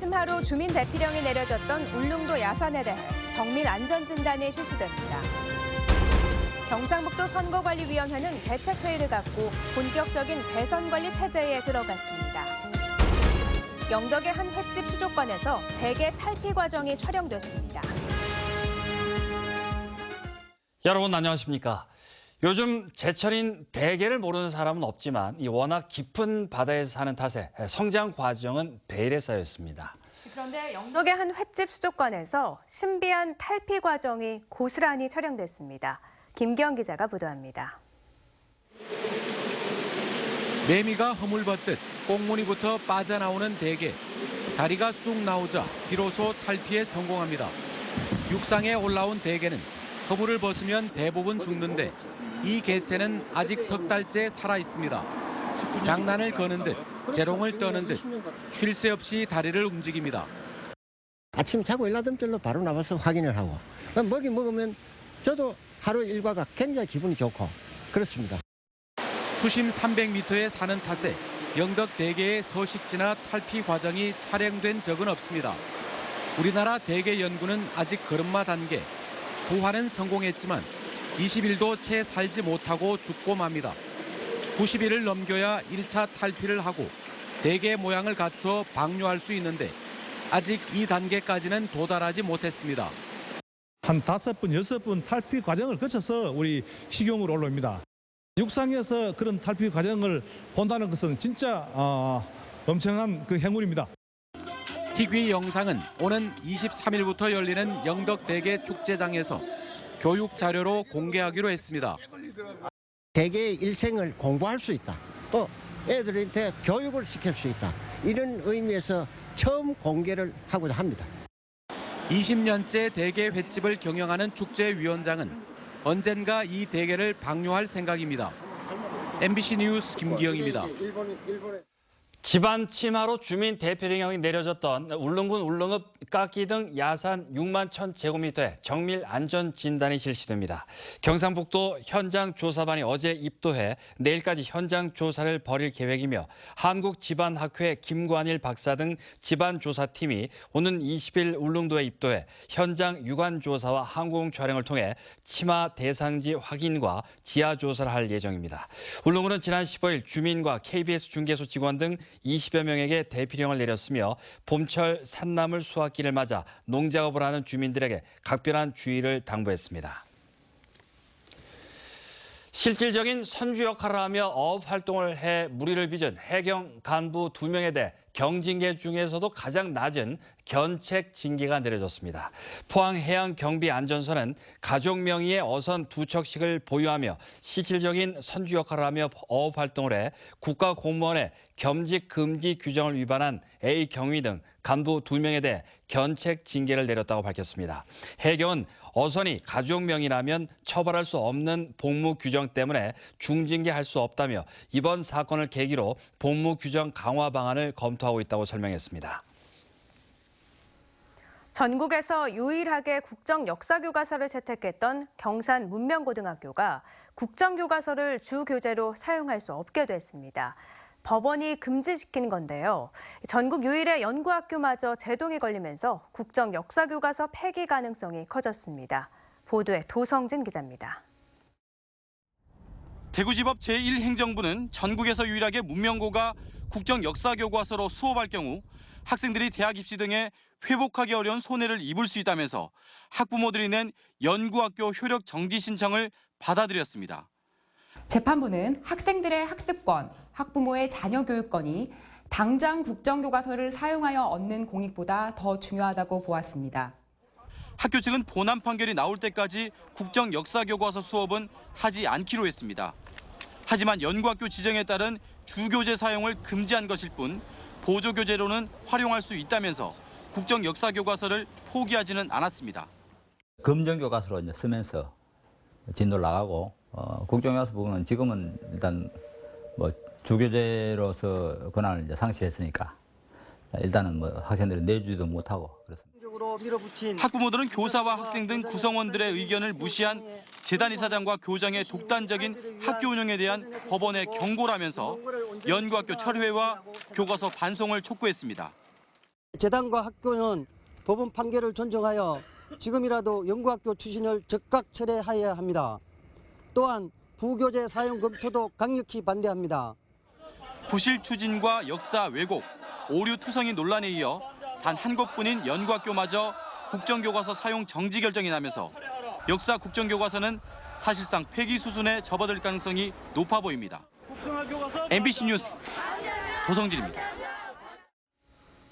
침하로 주민 대피령이 내려졌던 울릉도 야산에 대해 정밀 안전진단이 실시됩니다. 경상북도 선거관리위원회는 대책회의를 갖고 본격적인 대선관리 체제에 들어갔습니다. 영덕의 한 횟집 수족관에서 대게 탈피 과정이 촬영됐습니다. 여러분 안녕하십니까? 요즘 제철인 대게를 모르는 사람은 없지만 이 워낙 깊은 바다에서 사는 탓에 성장 과정은 베일에 쌓여 있습니다. 그런데 영덕의 한 횟집 수족관에서 신비한 탈피 과정이 고스란히 촬영됐습니다. 김기영 기자가 보도합니다. 매미가 허물벗듯 꽁무니부터 빠져나오는 대게. 다리가 쑥 나오자 비로소 탈피에 성공합니다. 육상에 올라온 대게는 허물을 벗으면 대부분 죽는데 이 개체는 아직 석 달째 살아 있습니다. 장난을 거는 듯 재롱을 떠는 듯 쉴 새 없이 다리를 움직입니다. 아침 자고 일어나자마자 바로 나와서 확인을 하고 먹이 먹으면 저도 하루 일과가 굉장히 기분이 좋고 그렇습니다. 수심 300m에 사는 탓에 영덕 대게의 서식지나 탈피 과정이 촬영된 적은 없습니다. 우리나라 대게 연구는 아직 걸음마 단계. 부화는 성공했지만 20일도 채 살지 못하고 죽고 맙니다. 90일을 넘겨야 1차 탈피를 하고 대게 모양을 갖추어 방류할 수 있는데 아직 이 단계까지는 도달하지 못했습니다. 한 5번, 6번 탈피 과정을 거쳐서 우리 식용으로 올라옵니다. 육상에서 그런 탈피 과정을 본다는 것은 진짜 엄청난 그 행운입니다. 희귀 영상은 오는 23일부터 열리는 영덕 대게 축제장에서 교육 자료로 공개하기로 했습니다. 대개의 일생을 공부할 수 있다. 또 애들한테 교육을 시킬 수 있다. 이런 의미에서 처음 공개를 하고자 합니다. 20년째 대게 횟집을 경영하는 축제위원장은 언젠가 이 대게를 방류할 생각입니다. MBC 뉴스 김기영입니다. 집안 침하로 주민 대피령이 내려졌던 울릉군 울릉읍 깎기 등 야산 6만 1,000제곱미터에 정밀 안전 진단이 실시됩니다. 경상북도 현장조사반이 어제 입도해 내일까지 현장 조사를 벌일 계획이며 한국집안학회 김관일 박사 등 집안조사팀이 오는 20일 울릉도에 입도해 현장 유관조사와 항공 촬영을 통해 침하 대상지 확인과 지하조사를 할 예정입니다. 울릉군은 지난 15일 주민과 KBS 중계소 직원 등 20여 명에게 대피령을 내렸으며 봄철 산나물 수확기를 맞아 농작업을 하는 주민들에게 각별한 주의를 당부했습니다. 실질적인 선주 역할을 하며 어업 활동을 해 무리를 빚은 해경 간부 2명에 대해 경징계 중에서도 가장 낮은 견책 징계가 내려졌습니다. 포항해양경비안전선은 가족 명의의 어선 2척씩을 보유하며 실질적인 선주 역할을 하며 어업 활동을 해 국가공무원의 겸직 금지 규정을 위반한 A 경위 등 간부 2명에 대해 견책 징계를 내렸다고 밝혔습니다. 해경은 어선이 가족 명의라면 처벌할 수 없는 복무 규정 때문에 중징계할 수 없다며 이번 사건을 계기로 복무 규정 강화 방안을 검토하고 있다고 설명했습니다. 전국에서 유일하게 국정 역사 교과서를 채택했던 경산 문명고등학교가 국정 교과서를 주 교재로 사용할 수 없게 됐습니다. 법원이 금지시킨 건데요. 전국 유일의 연구학교마저 제동이 걸리면서 국정 역사 교과서 폐기 가능성이 커졌습니다. 보도에 도성진 기자입니다. 대구지법 제1행정부는 전국에서 유일하게 문명고가 국정 역사 교과서로 수업할 경우 학생들이 대학 입시 등에 회복하기 어려운 손해를 입을 수 있다면서 학부모들이 낸 연구학교 효력 정지 신청을 받아들였습니다. 재판부는 학생들의 학습권, 학부모의 자녀 교육권이 당장 국정교과서를 사용하여 얻는 공익보다 더 중요하다고 보았습니다. 학교 측은 본안 판결이 나올 때까지 국정 역사 교과서 수업은 하지 않기로 했습니다. 하지만 연구학교 지정에 따른 주교재 사용을 금지한 것일 뿐 보조교재로는 활용할 수 있다면서 국정 역사 교과서를 포기하지는 않았습니다. 검정교과서로 이제 쓰면서 진도를 나가고 국정교과서 부분은 지금은 일단 뭐 주교재로서 권한을 이제 상실했으니까 일단은 뭐 학생들이 내주지도 못하고 그렇습니다. 학부모들은 교사와 학생 등 구성원들의 의견을 무시한 재단 이사장과 교장의 독단적인 학교 운영에 대한 법원의 경고라면서 연구학교 철회와 교과서 반송을 촉구했습니다. 재단과 학교는 법원 판결을 존중하여 지금이라도 연구학교 추진을 적극 철회하여야 합니다. 또한 부교재 사용 검토도 강력히 반대합니다. 부실 추진과 역사 왜곡, 오류 투성이 논란에 이어 단 한 곳뿐인 연구학교마저 국정교과서 사용 정지 결정이 나면서 역사 국정교과서는 사실상 폐기 수순에 접어들 가능성이 높아 보입니다. MBC 뉴스 도성진입니다.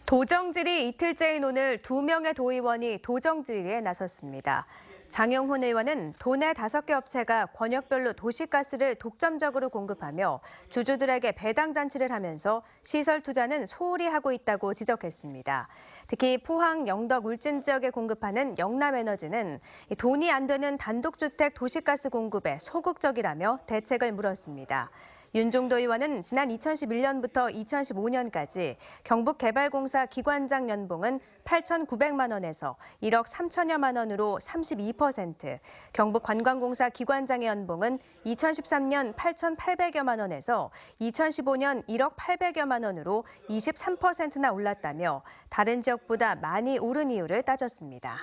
도정질이 이틀째인 오늘 2명의 도의원이 도정질에 나섰습니다. 장영훈 의원은 도내 5개 업체가 권역별로 도시가스를 독점적으로 공급하며 주주들에게 배당 잔치를 하면서 시설 투자는 소홀히 하고 있다고 지적했습니다. 특히 포항, 영덕, 울진 지역에 공급하는 영남에너지는 돈이 안 되는 단독주택 도시가스 공급에 소극적이라며 대책을 물었습니다. 윤종도 의원은 지난 2011년부터 2015년까지 경북개발공사 기관장 연봉은 8,900만 원에서 1억 3천여만 원으로 32%, 경북관광공사 기관장의 연봉은 2013년 8,800여만 원에서 2015년 1억 800여만 원으로 23%나 올랐다며 다른 지역보다 많이 오른 이유를 따졌습니다.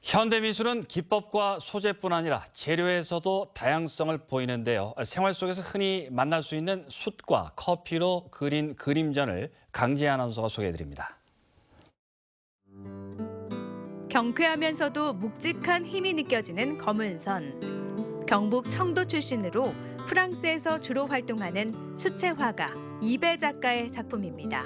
현대미술은 기법과 소재뿐 아니라 재료에서도 다양성을 보이는데요. 생활 속에서 흔히 만날 수 있는 숯과 커피로 그린 그림전을 강지혜 아나운서가 소개해드립니다. 경쾌하면서도 묵직한 힘이 느껴지는 검은선. 경북 청도 출신으로 프랑스에서 주로 활동하는 수채 화가 이배 작가의 작품입니다.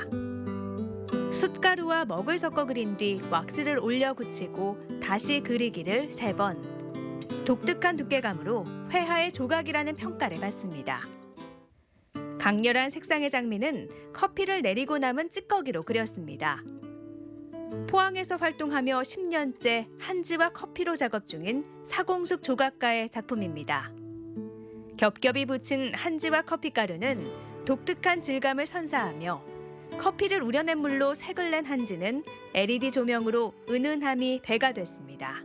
숯가루와 먹을 섞어 그린 뒤 왁스를 올려 굳히고 다시 그리기를 3번. 독특한 두께감으로 회화의 조각이라는 평가를 받습니다. 강렬한 색상의 장미는 커피를 내리고 남은 찌꺼기로 그렸습니다. 포항에서 활동하며 10년째 한지와 커피로 작업 중인 사공숙 조각가의 작품입니다. 겹겹이 붙인 한지와 커피가루는 독특한 질감을 선사하며 커피를 우려낸 물로 색을 낸 한지는 LED 조명으로 은은함이 배가 됐습니다.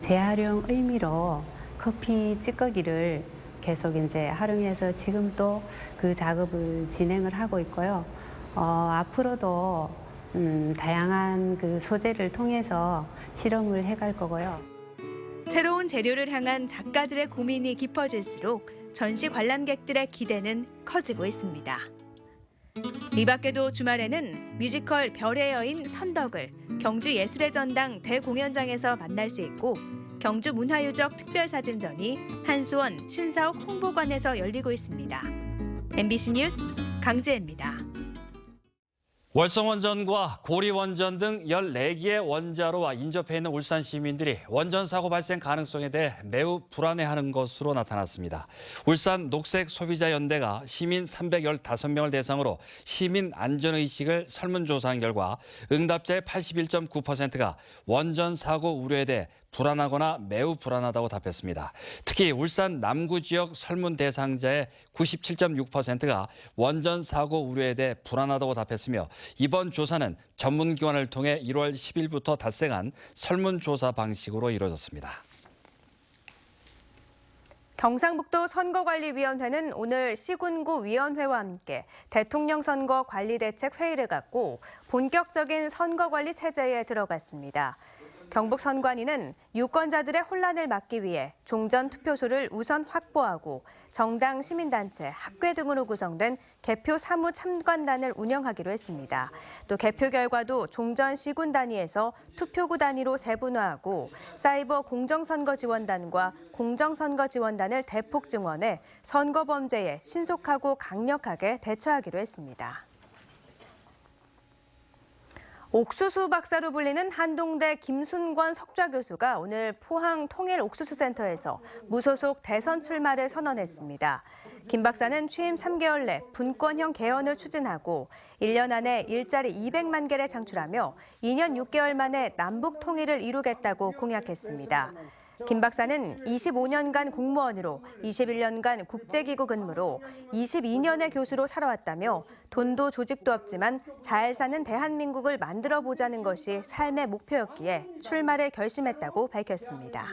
재활용 의미로 커피 찌꺼기를 계속 이제 활용해서 지금 또 그 작업을 진행을 하고 있고요. 앞으로도 다양한 그 소재를 통해서 실험을 해갈 거고요. 새로운 재료를 향한 작가들의 고민이 깊어질수록 전시 관람객들의 기대는 커지고 있습니다. 이 밖에도 주말에는 뮤지컬 별의 여인 선덕을 경주 예술의 전당 대공연장에서 만날 수 있고 경주 문화유적 특별사진전이 한수원 신사옥 홍보관에서 열리고 있습니다. MBC 뉴스 강지혜입니다. 월성원전과 고리원전 등 14개의 원자로와 인접해 있는 울산 시민들이 원전 사고 발생 가능성에 대해 매우 불안해하는 것으로 나타났습니다. 울산 녹색소비자연대가 시민 315명을 대상으로 시민 안전의식을 설문조사한 결과 응답자의 81.9%가 원전 사고 우려에 대해 불안하거나 매우 불안하다고 답했습니다. 특히 울산 남구 지역 설문 대상자의 97.6%가 원전 사고 우려에 대해 불안하다고 답했으며 이번 조사는 전문기관을 통해 1월 10일부터 닷새간 설문조사 방식으로 이루어졌습니다. 경상북도 선거관리위원회는 오늘 시군구 위원회와 함께 대통령 선거 관리대책 회의를 갖고 본격적인 선거관리 체제에 들어갔습니다. 경북선관위는 유권자들의 혼란을 막기 위해 종전 투표소를 우선 확보하고 정당, 시민단체, 학회 등으로 구성된 개표 사무 참관단을 운영하기로 했습니다. 또 개표 결과도 종전 시군 단위에서 투표구 단위로 세분화하고 사이버 공정선거지원단과 공정선거지원단을 대폭 증원해 선거 범죄에 신속하고 강력하게 대처하기로 했습니다. 옥수수 박사로 불리는 한동대 김순권 석좌 교수가 오늘 포항 통일옥수수센터에서 무소속 대선 출마를 선언했습니다. 김 박사는 취임 3개월 내 분권형 개헌을 추진하고 1년 안에 일자리 200만 개를 창출하며 2년 6개월 만에 남북 통일을 이루겠다고 공약했습니다. 김 박사는 25년간 공무원으로 21년간 국제기구 근무로 22년의 교수로 살아왔다며 돈도 조직도 없지만 잘 사는 대한민국을 만들어보자는 것이 삶의 목표였기에 출마를 결심했다고 밝혔습니다.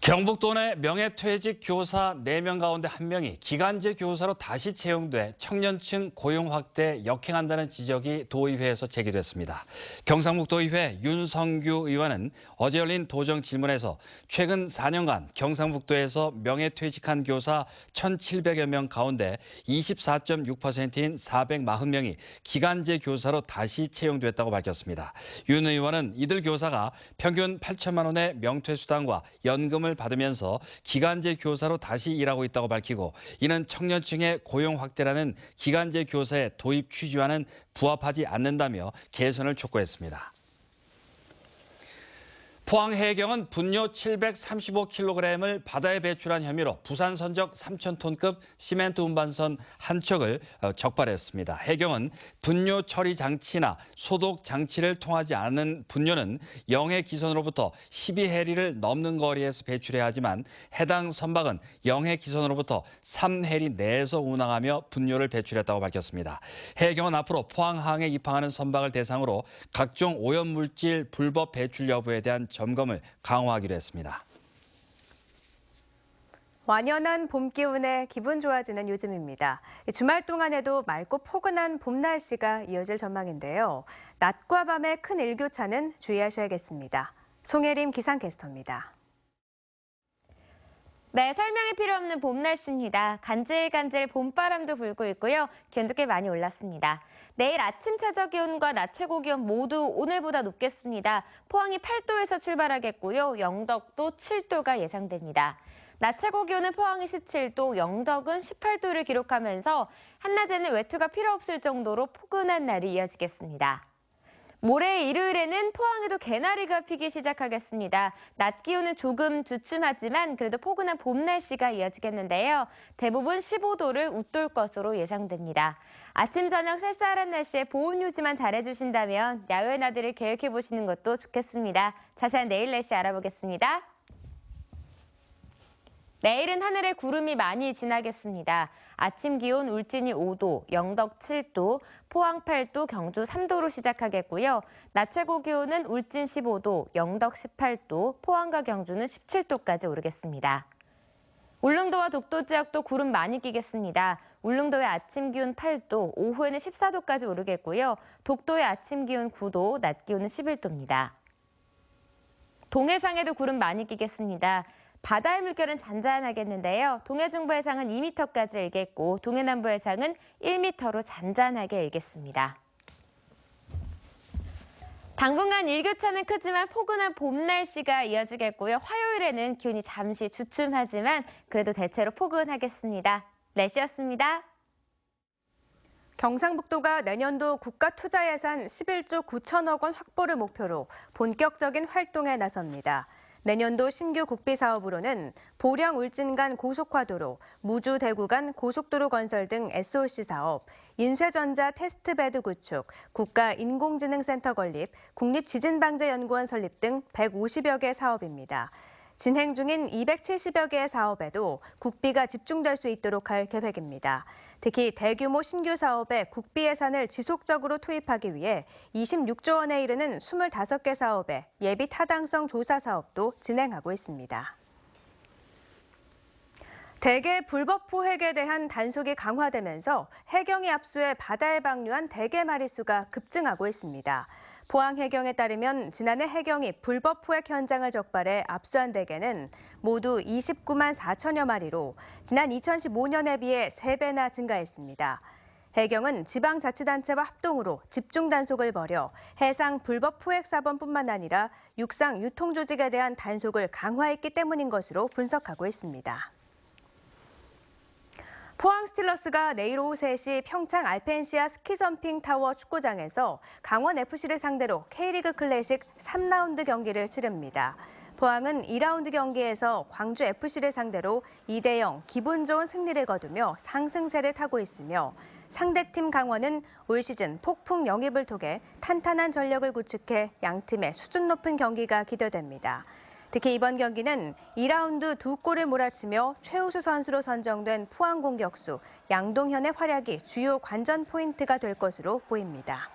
경북도 내 명예퇴직 교사 4명 가운데 1명이 기간제 교사로 다시 채용돼 청년층 고용 확대 역행한다는 지적이 도의회에서 제기됐습니다. 경상북도의회 윤성규 의원은 어제 열린 도정 질문에서 최근 4년간 경상북도에서 명예퇴직한 교사 1,700여 명 가운데 24.6%인 440명이 기간제 교사로 다시 채용됐다고 밝혔습니다. 윤 의원은 이들 교사가 평균 8천만 원의 명퇴수당과 연금을 받으면서 기간제 교사로 다시 일하고 있다고 밝히고 이는 청년층의 고용 확대라는 기간제 교사의 도입 취지와는 부합하지 않는다며 개선을 촉구했습니다. 포항 해경은 분뇨 735kg을 바다에 배출한 혐의로 부산 선적 3,000톤급 시멘트 운반선 한 척을 적발했습니다. 해경은 분뇨 처리 장치나 소독 장치를 통하지 않은 분뇨는 영해 기선으로부터 12해리를 넘는 거리에서 배출해야 하지만 해당 선박은 영해 기선으로부터 3해리 내에서 운항하며 분뇨를 배출했다고 밝혔습니다. 해경은 앞으로 포항항에 입항하는 선박을 대상으로 각종 오염물질 불법 배출 여부에 대한 점검을 강화하기로 했습니다. 완연한 봄 기운에 기분 좋아지는 요즘입니다. 주말 동안에도 맑고 포근한 봄 날씨가 이어질 전망인데요. 낮과 밤의 큰 일교차는 주의하셔야겠습니다. 송혜림 기상캐스터입니다. 네, 설명이 필요 없는 봄 날씨입니다. 간질간질 봄바람도 불고 있고요. 기온도 꽤 많이 올랐습니다. 내일 아침 최저 기온과 낮 최고 기온 모두 오늘보다 높겠습니다. 포항이 8도에서 출발하겠고요. 영덕도 7도가 예상됩니다. 낮 최고 기온은 포항이 17도, 영덕은 18도를 기록하면서 한낮에는 외투가 필요 없을 정도로 포근한 날이 이어지겠습니다. 모레 일요일에는 포항에도 개나리가 피기 시작하겠습니다. 낮 기온은 조금 주춤하지만 그래도 포근한 봄 날씨가 이어지겠는데요. 대부분 15도를 웃돌 것으로 예상됩니다. 아침, 저녁 쌀쌀한 날씨에 보온 유지만 잘해주신다면 야외 나들이 계획해보시는 것도 좋겠습니다. 자세한 내일 날씨 알아보겠습니다. 내일은 하늘에 구름이 많이 지나겠습니다. 아침 기온 울진이 5도, 영덕 7도, 포항 8도, 경주 3도로 시작하겠고요. 낮 최고 기온은 울진 15도, 영덕 18도, 포항과 경주는 17도까지 오르겠습니다. 울릉도와 독도 지역도 구름 많이 끼겠습니다. 울릉도의 아침 기온 8도, 오후에는 14도까지 오르겠고요. 독도의 아침 기온 9도, 낮 기온은 11도입니다. 동해상에도 구름 많이 끼겠습니다. 바다의 물결은 잔잔하겠는데요. 동해중부 해상은 2m까지 일겠고 동해남부 해상은 1m로 잔잔하게 일겠습니다. 당분간 일교차는 크지만 포근한 봄 날씨가 이어지겠고요. 화요일에는 기온이 잠시 주춤하지만 그래도 대체로 포근하겠습니다. 날씨였습니다. 경상북도가 내년도 국가투자예산 11조 9천억 원 확보를 목표로 본격적인 활동에 나섭니다. 내년도 신규 국비 사업으로는 보령 울진 간 고속화도로, 무주 대구 간 고속도로 건설 등 SOC 사업, 인쇄전자 테스트베드 구축, 국가인공지능센터 건립, 국립지진방재연구원 설립 등 150여 개 사업입니다. 진행 중인 270여 개의 사업에도 국비가 집중될 수 있도록 할 계획입니다. 특히 대규모 신규 사업에 국비 예산을 지속적으로 투입하기 위해 26조 원에 이르는 25개 사업에 예비 타당성 조사 사업도 진행하고 있습니다. 대게 불법 포획에 대한 단속이 강화되면서 해경이 압수해 바다에 방류한 대게 마리수가 급증하고 있습니다. 포항 해경에 따르면 지난해 해경이 불법 포획 현장을 적발해 압수한 대게는 모두 29만 4천여 마리로 지난 2015년에 비해 3배나 증가했습니다. 해경은 지방자치단체와 합동으로 집중 단속을 벌여 해상 불법 포획 사범뿐만 아니라 육상 유통 조직에 대한 단속을 강화했기 때문인 것으로 분석하고 있습니다. 포항 스틸러스가 내일 오후 3시 평창 알펜시아 스키점핑 타워 축구장에서 강원FC를 상대로 K리그 클래식 3라운드 경기를 치릅니다. 포항은 2라운드 경기에서 광주FC를 상대로 2대0 기분 좋은 승리를 거두며 상승세를 타고 있으며 상대팀 강원은 올 시즌 폭풍 영입을 통해 탄탄한 전력을 구축해 양팀의 수준 높은 경기가 기대됩니다. 특히 이번 경기는 2라운드 2골을 몰아치며 최우수 선수로 선정된 포항 공격수 양동현의 활약이 주요 관전 포인트가 될 것으로 보입니다.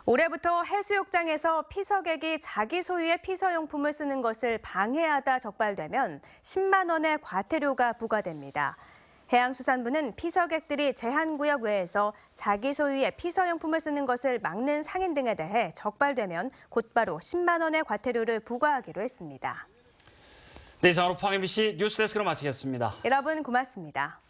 올해부터 해수욕장에서 피서객이 자기 소유의 피서용품을 쓰는 것을 방해하다 적발되면 10만 원의 과태료가 부과됩니다. 해양수산부는 피서객들이 제한구역 외에서 자기 소유의 피서용품을 쓰는 것을 막는 상인 등에 대해 적발되면 곧바로 10만 원의 과태료를 부과하기로 했습니다. 네, 이상으로 포항 MBC 뉴스데스크로 마치겠습니다. 여러분 고맙습니다.